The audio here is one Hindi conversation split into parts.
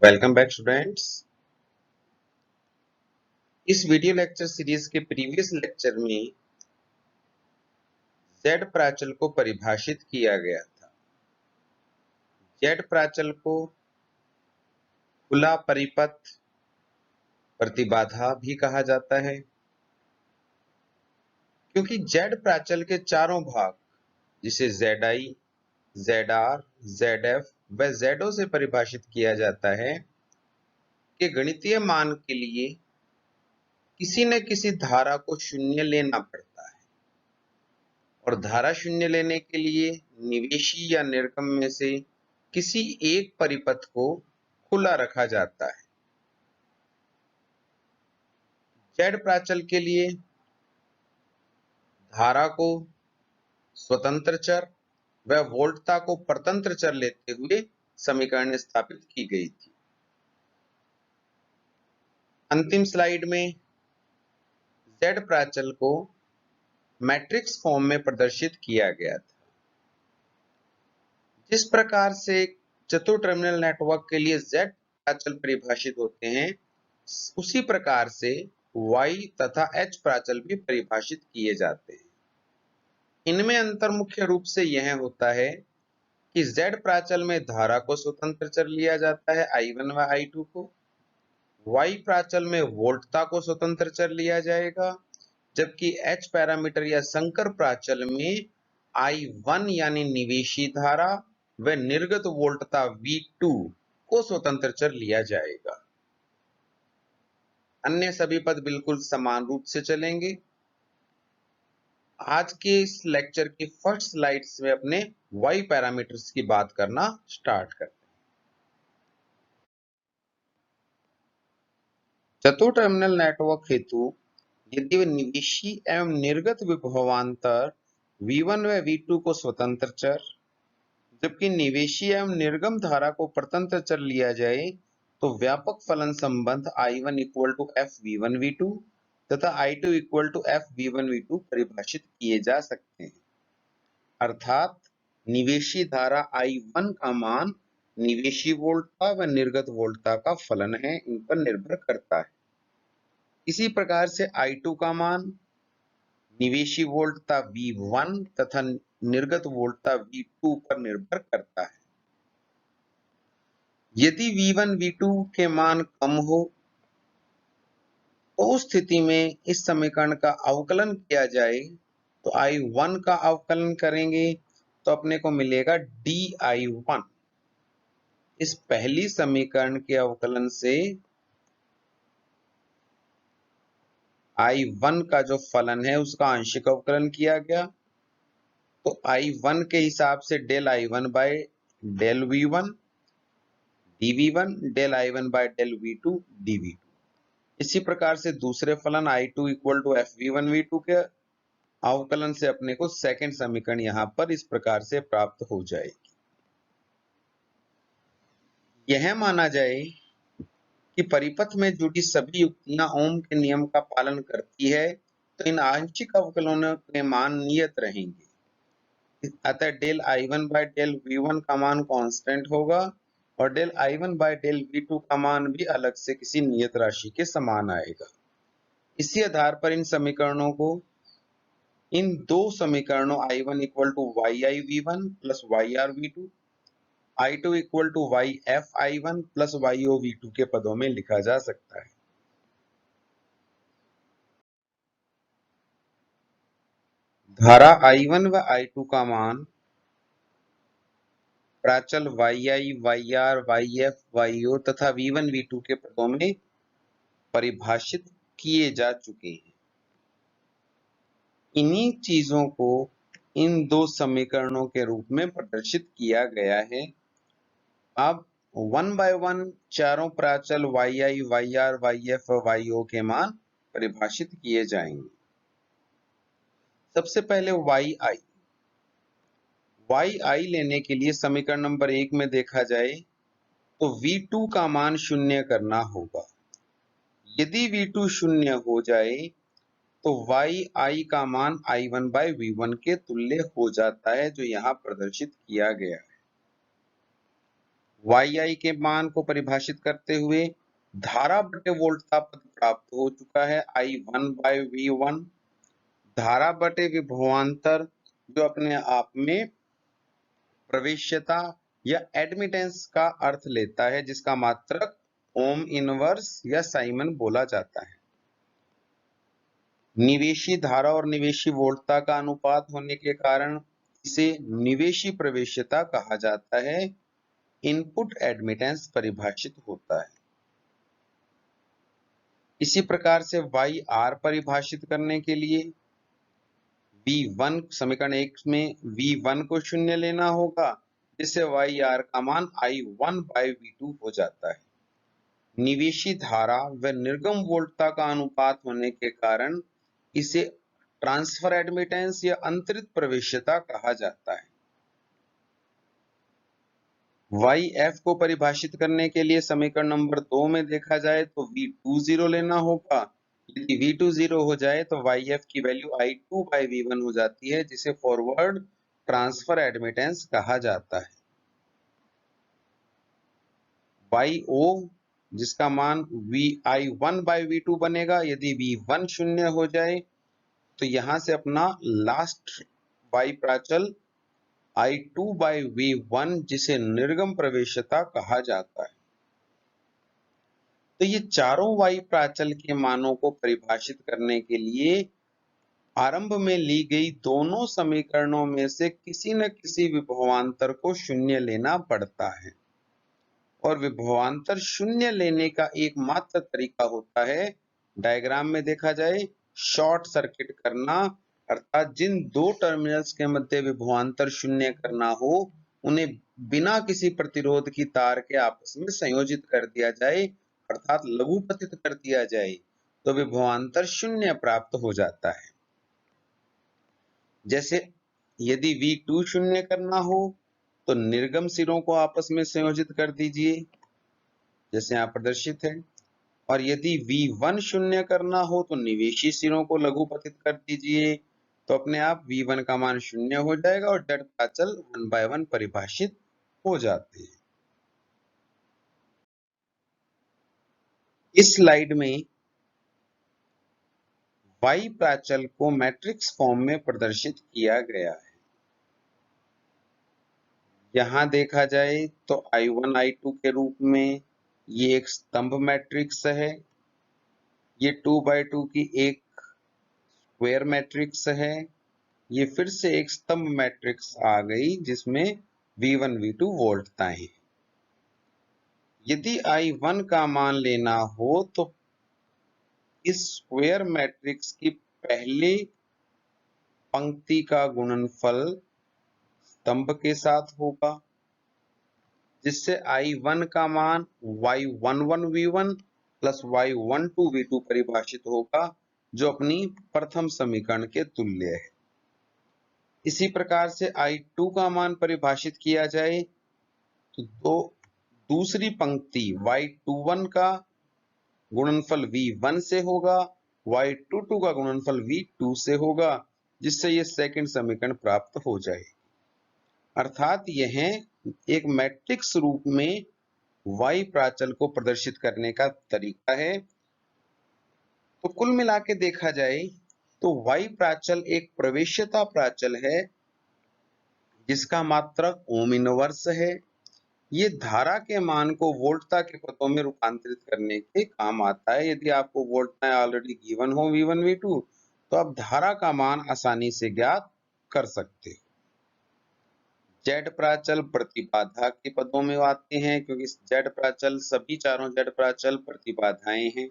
Welcome back students. इस वीडियो लेक्चर सीरीज के प्रीवियस लेक्चर में जेड प्राचल को परिभाषित किया गया था। जेड प्राचल को खुला परिपथ प्रतिबाधा भी कहा जाता है, क्योंकि जेड प्राचल के चारों भाग जिसे ZI, ZR, ZF व ZO से परिभाषित किया जाता है कि गणितीय मान के लिए किसी न किसी धारा को शून्य लेना पड़ता है, और धारा शून्य लेने के लिए निवेशी या निर्गम में से किसी एक परिपथ को खुला रखा जाता है। जेड प्राचल के लिए धारा को स्वतंत्र चर व वोल्टता को परतंत्र चर लेते हुए समीकरण स्थापित की गई थी। अंतिम स्लाइड में जेड प्राचल को मैट्रिक्स फॉर्म में प्रदर्शित किया गया था। जिस प्रकार से चतुर टर्मिनल नेटवर्क के लिए जेड प्राचल परिभाषित होते हैं, उसी प्रकार से Y तथा H प्राचल भी परिभाषित किए जाते हैं। इनमें अंतर मुख्य रूप से यह होता है कि Z प्राचल में धारा को स्वतंत्र चर लिया जाता है I1 व I2 को, Y प्राचल में वोल्टता को स्वतंत्र चर लिया जाएगा, जबकि H पैरामीटर या संकर प्राचल में I1 यानी निवेशी धारा व निर्गत वोल्टता V2 को स्वतंत्र चर लिया जाएगा। अन्य सभी पद बिल्कुल समान रूप से चलेंगे। आज के इस लेक्चर की फर्स्ट स्लाइड्स में अपने Y पैरामीटर्स की बात करना स्टार्ट करते हैं। चतुर टर्मिनल नेटवर्क हेतु यदि निवेशी एवं निर्गत विभवांतर V1 व V2 को स्वतंत्र चर, जबकि निवेशी एवं निर्गम धारा को परतंत्र चर लिया जाए तो व्यापक फलन संबंध I1 इक्वल टू FV1V2 तथा I2 इक्वल टू FV1V2 परिभाषित किए जा सकते हैं। अर्थात निवेशी धारा I1 का मान निवेशी वोल्टता व निर्गत वोल्टता का फलन है, इन पर निर्भर करता है। इसी प्रकार से I2 का मान निवेशी वोल्टता V1 तथा निर्गत वोल्टता V2 पर निर्भर करता है। यदि V1 V2 के मान कम हो तो उस स्थिति में इस समीकरण का अवकलन किया जाए तो I1 का अवकलन करेंगे तो अपने को मिलेगा DI1। इस पहली समीकरण के अवकलन से I1 का जो फलन है उसका आंशिक अवकलन किया गया तो I1 के हिसाब से del I1 by del V1 dV1 del I1 by del V2 dV2। इसी प्रकार से दूसरे फलन I2 इक्वल टू FV1V2 के अवकलन से अपने को सेकंड समीकरण यहां पर इस प्रकार से प्राप्त हो जाएगी। यह माना जाए कि परिपथ में जुड़ी सभी युक्तियां ओम के नियम का पालन करती है तो इन आंशिक अवकलनों के मान नियत रहेंगे। अतः del I1 by del V1 का मान कांस्टेंट होगा और del I1 by del V2 का मान भी अलग से किसी नियत राशि के समान आएगा। इसी आधार पर इन समीकरणों को इन दो समीकरणों I1 equal to YI-V1 plus YR-V2, I2 equal to YF-I1 plus YO-V2 के पदों में लिखा जा सकता है। धारा I1 व I2 का मान प्राचल YI, YR, YF, YO तथा V1, V2 के पदों में परिभाषित किए जा चुके हैं। इन्हीं चीजों को इन दो समीकरणों के रूप में प्रदर्शित किया गया है। अब 1 बाय 1 चारों प्राचल YI, YR, YF और YO के मान परिभाषित किए जाएंगे। सबसे पहले YI लेने के लिए समीकरण नंबर 1 में देखा जाए तो V2 का मान शून्य करना होगा। यदि V2 शून्य हो जाए तो YI का मान I1 बाय V1 के तुल्य हो जाता है, जो यहां प्रदर्शित किया गया है। YI के मान को परिभाषित करते हुए धारा बटे वोल्टता पद प्राप्त हो चुका है I1/V1। धारा बटे विभवांतर जो अपने आप में प्रवेश्यता या एडमिटेंस का अर्थ लेता है, जिसका मात्रक ओम इनवर्स या साइमन बोला जाता है। निवेशी धारा और निवेशी वोल्टता का अनुपात होने के कारण इसे निवेशी प्रवेश्यता कहा जाता है। इनपुट एडमिटेंस परिभाषित होता है। इसी प्रकार से YR परिभाषित करने के लिए V1 समीकरण 1 में V1 को शून्य लेना होगा, जिससे YR का मान I1/V2 हो जाता है। निवेशी धारा व निर्गम वोल्टता का अनुपात होने के कारण इसे ट्रांसफर एडमिटेंस या अंतरित प्रवेश्यता कहा जाता है। YF को परिभाषित करने के लिए समीकरण नंबर 2 में देखा जाए तो V20 लेना होगा। यदि V20 हो जाए तो YF की वैल्यू I2/V1 हो जाती है, जिसे फॉरवर्ड ट्रांसफर एडमिटेंस कहा जाता है। YO जिसका मान I1/V2 बनेगा। यदि V1 शून्य हो जाए तो यहां से अपना लास्ट Y प्राचल I2/V1 जिसे निर्गम प्रवेश्यता कहा जाता है। तो ये चारों Y प्राचल के मानों को परिभाषित करने के लिए आरंभ में ली गई दोनों समीकरणों में से किसी न किसी विभवांतर को शून्य लेना पड़ता है, और विभवांतर शून्य लेने का एकमात्र तरीका होता है, डायग्राम में देखा जाए, शॉर्ट सर्किट करना। अर्थात जिन दो टर्मिनल्स के मध्य विभवांतर शून्य करना हो, उन्हें बिना किसी प्रतिरोध की तार के आपस में संयोजित कर दिया जाए, अर्थात लघुपतित कर दिया जाए, तो विभवांतर शून्य प्राप्त हो जाता है। जैसे यदि V2 शून्य करना हो तो निर्गम सिरों को आपस में संयोजित कर दीजिए, जैसे यहाँ प्रदर्शित है। और यदि V1 शून्य करना हो तो निवेशी सिरों को लघुपतित कर दीजिए, तो अपने आप V1 का मान शून्य हो जाएगा और जड़ प्राचल 1/1 परिभाषित हो जाते हैं। इस स्लाइड में Y प्राचल को मैट्रिक्स फॉर्म में प्रदर्शित किया गया है। यहां देखा जाए तो I1 I2 के रूप में ये एक स्तंभ मैट्रिक्स है। ये 2x2 की एक स्क्वायर मैट्रिक्स है। ये फिर से एक स्तंभ मैट्रिक्स आ गई जिसमें V1 V2 वोल्टताएं हैं। यदि I1 का मान लेना हो तो इस स्क्वायर मैट्रिक्स की पहली पंक्ति का गुणनफल स्तंभ के साथ होगा, जिससे I1 का मान Y11V1 प्लस Y12V2 परिभाषित होगा, जो अपनी प्रथम समीकरण के तुल्य है। इसी प्रकार से I2 का मान परिभाषित किया जाए तो दूसरी पंक्ति Y21 का गुणनफल V1 से होगा, Y22 का गुणनफल V2 से होगा, जिससे ये सेकंड समीकरण प्राप्त हो जाए। अर्थात यह एक मैट्रिक्स रूप में Y प्राचल को प्रदर्शित करने का तरीका है। तो कुल मिला के देखा जाए तो Y प्राचल एक प्रवेश्यता प्राचल है, जिसका मात्रक ओम इनवर्स है। ये धारा के मान को वोल्टता के पदों में रूपांतरित करने के काम आता है। यदि आपको वोल्टताएं ऑलरेडी गिवन हो V1 V2, तो आप धारा का मान आसानी से ज्ञात कर सकते हो। जेड प्राचल प्रतिबाधा के पदों में आते हैं, क्योंकि जेड प्राचल सभी चारों जेड प्राचल प्रतिबाधाएं हैं।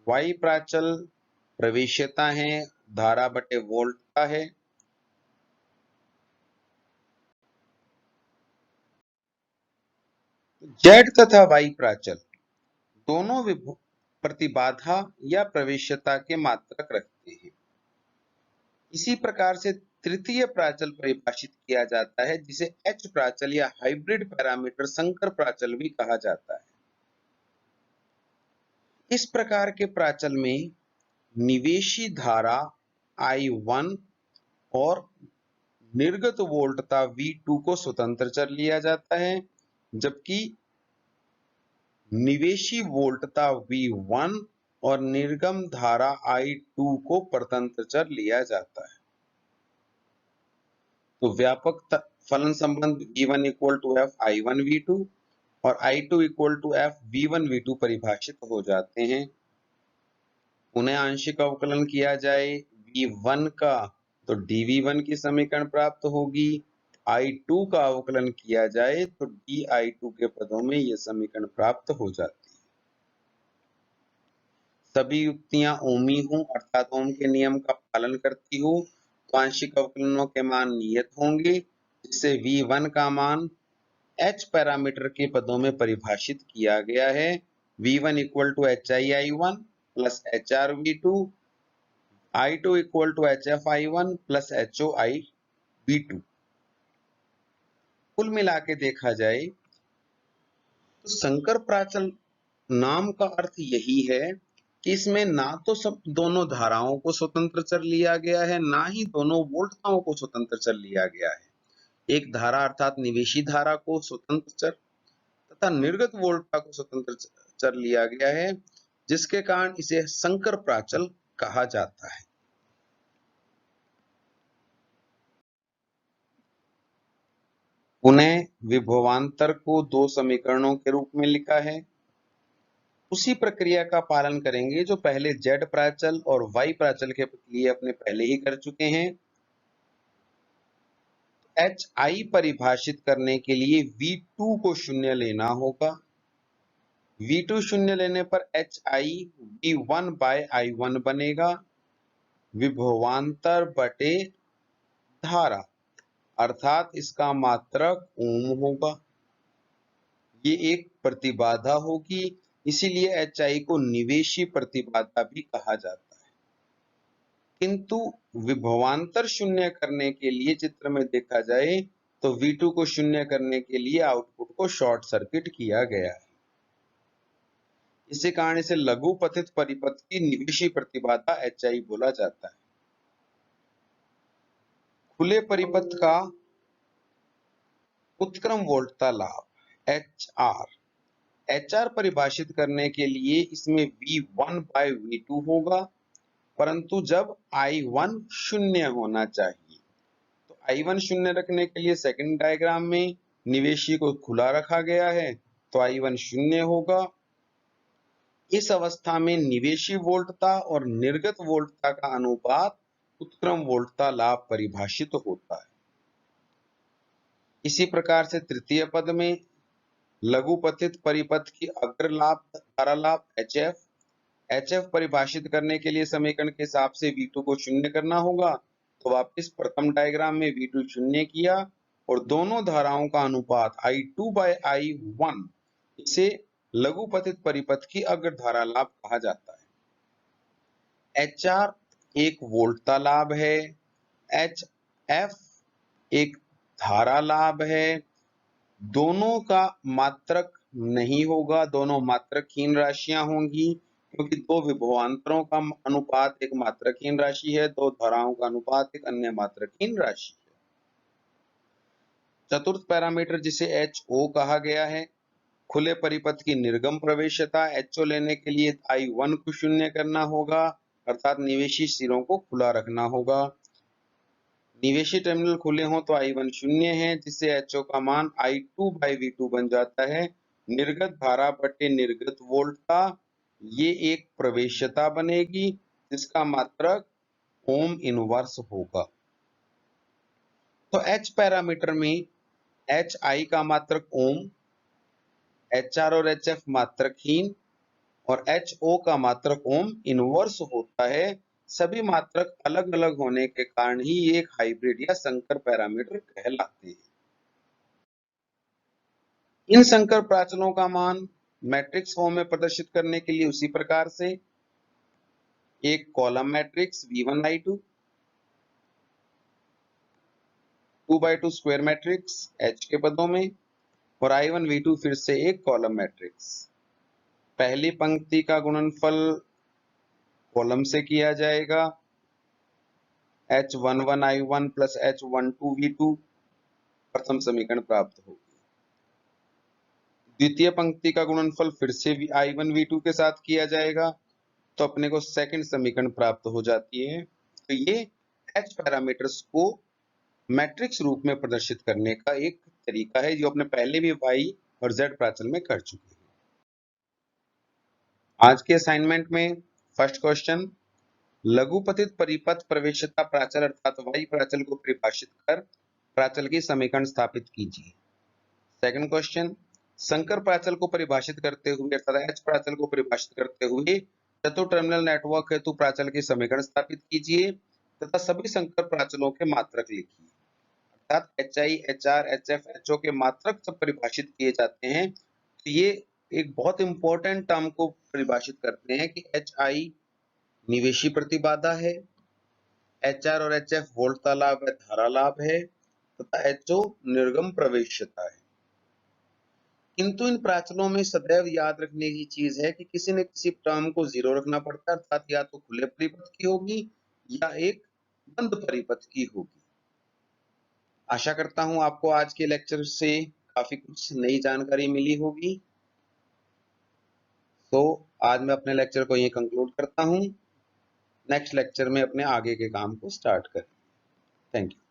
Y प्राचल प्रवेश्यता है, धारा बटे वोल्टता है। जेड तथा Y प्राचल दोनों प्रतिबाधा या प्रवेश्यता के मात्रक रखते हैं। इसी प्रकार से तृतीय प्राचल परिभाषित किया जाता है, जिसे H प्राचल या हाइब्रिड पैरामीटर संकर प्राचल भी कहा जाता है। इस प्रकार के प्राचल में निवेशी धारा I1 और निर्गत वोल्टता V2 को स्वतंत्र चर लिया जाता है। जबकि निवेशी वोल्टता V1 और निर्गम धारा I2 को परतंत्र चर लिया जाता है। तो व्यापक फलन संबंध V1 equal to F I1 V2 और I2 equal to F V1 V2 परिभाषित हो जाते हैं। उन्हें आंशिक अवकलन किया जाए V1 का तो dV1 की समीकरण प्राप्त होगी। I2 का अवकलन किया जाए तो dI2 के पदों में यह समीकरण प्राप्त हो जाती है। सभी युक्तियां ओमी हों अर्थात ओम के नियम का पालन करती हो तो आंशिक अवकलनों के मान नियत होंगे, जिससे V1 का मान H पैरामीटर के पदों में परिभाषित किया गया है। V1 equal to HI1 plus HRV2, I2 equal to HFI1 plus HOI V2। कुल मिला के देखा जाए तो संकर प्राचल नाम का अर्थ यही है कि इसमें ना तो सब दोनों धाराओं को स्वतंत्र चर लिया गया है, ना ही दोनों वोल्टताओं को स्वतंत्र चर लिया गया है। एक धारा अर्थात निवेशी धारा को स्वतंत्र चर तथा निर्गत वोल्टता को स्वतंत्र चर लिया गया है, जिसके कारण इसे संकर प्राचल कहा जाता है। पुनः विभवांतर को दो समीकरणों के रूप में लिखा है। उसी प्रक्रिया का पालन करेंगे जो पहले Z प्राचल और Y प्राचल के लिए अपने पहले ही कर चुके हैं। HI परिभाषित करने के लिए V2 को शून्य लेना होगा। V2 शून्य लेने पर HI V1 बाय I1 बनेगा। विभवांतर बटे धारा अर्थात इसका मात्रक ओम होगा। ये एक प्रतिबाधा होगी, इसीलिए HI को निवेशी प्रतिबाधा भी कहा जाता है। किंतु विभवांतर शून्य करने के लिए चित्र में देखा जाए तो V2 को शून्य करने के लिए आउटपुट को शॉर्ट सर्किट किया गया है। इसी कारण इसे लघु पथित परिपथ की निवेशी प्रतिबाधा HI बोला जाता है। खुले परिपथ का उत्क्रम वोल्टता लाभ HR परिभाषित करने के लिए इसमें V1 बाय V2 होगा, परंतु जब I1 शून्य होना चाहिए। तो I1 शून्य रखने के लिए सेकंड डायग्राम में निवेशी को खुला रखा गया है, तो I1 शून्य होगा। इस अवस्था में निवेशी वोल्टता और निर्गत वोल्टता का अनुपात उत्क्रम वोल्टता लाभ परिभाषित होता है। इसी प्रकार से तृतीय पद में लघुपथित परिपथ की अग्र लाभ धारा लाभ HF परिभाषित करने के लिए समीकरण के हिसाब से V2 को शून्य करना होगा। तो वापस प्रथम डायग्राम में V2 शून्य किया और दोनों धाराओं का अनुपात I2 बाय I1, इसे लघुपथित परिपथ की अग्र धारा लाभ कहा जाता है। HR एक वोल्टता लाभ है, HF एक धारा लाभ है। दोनों का मात्रक नहीं होगा, दोनों मात्रकहीन राशियां होंगी, क्योंकि दो विभवांतरों का अनुपात एक मात्रकहीन राशि है, दो धाराओं का अनुपात एक अन्य मात्रकहीन राशि है। चतुर्थ पैरामीटर जिसे HO कहा गया है, खुले परिपथ की निर्गम प्रवेश्यता। HO लेने के लिए I1 को शून्य करना होगा, अर्थात निवेशी सिरों को खुला रखना होगा। निवेशी टर्मिनल खुले हों तो I1 शून्य है, जिससे HO का मान I2 बाय V2 बन जाता है। निर्गत धारा बटे निर्गत वोल्टता, ये एक प्रवेश्यता बनेगी जिसका मात्रक ओम इनवर्स होगा। तो H पैरामीटर में HI का मात्रक ओम, HR और HF मात्रकहीन और HO का मात्रक ओम इनवर्स होता है। सभी मात्रक अलग अलग होने के कारण ही ये एक हाइब्रिड या संकर पैरामीटर कहलाते हैं। इन संकर प्राचलों का मान मैट्रिक्स फॉर्म में प्रदर्शित करने के लिए उसी प्रकार से एक column matrix V1 I2, 2x2 square matrix H के पदों में और I1 V2 फिर से एक कॉलम मैट्रिक्स। पहली पंक्ति का गुणनफल कॉलम से किया जाएगा, H11 I1 plus H12 V2, प्रथम समीकरण प्राप्त होगी। द्वितीय पंक्ति का गुणनफल फिर से I1 V2 के साथ किया जाएगा, तो अपने को सेकंड समीकरण प्राप्त हो जाती है। तो ये H पैरामीटर्स को मैट्रिक्स रूप में प्रदर्शित करने का एक तरीका है, जो अपने पहले भी Y और Z प्राचल में कर चुके हैं। आज के असाइनमेंट में फर्स्ट क्वेश्चन, लघुपतित परिपथ प्रवेश्यता प्राचल अर्थात Y प्राचल को परिभाषित कर प्राचल की समीकरण स्थापित कीजिए। सेकंड क्वेश्चन, संकर प्राचल को परिभाषित करते हुए अर्थात H प्राचल को परिभाषित करते हुए चतुर टर्मिनल नेटवर्क हेतु प्राचल की समीकरण स्थापित कीजिए तथा सभी संकर प्राचलों के मात्रक लिखिए। अर्थात HI, HR, HF, HO के मात्रक जब परिभाषित किए जाते हैं तो ये एक बहुत इंपॉर्टेंट टर्म को परिभाषित करते हैं कि HI निवेशी प्रतिबाधा है, HR और HF वोल्टता लाभ व धारा लाभ है तथा HO निर्गम प्रवेश्यता है। किंतु इन प्राचलों में सदैव याद रखने की चीज है कि किसी न किसी टर्म को जीरो रखना पड़ता है, अर्थात या तो खुले परिपथ की होगी या एक बंद परिपथ की होगी। आशा करता हूं आपको आज के लेक्चर से काफी कुछ नई जानकारी मिली होगी। तो आज मैं अपने लेक्चर को यहीं कंक्लूड करता हूं। नेक्स्ट लेक्चर में अपने आगे के काम को स्टार्ट करें। Thank you.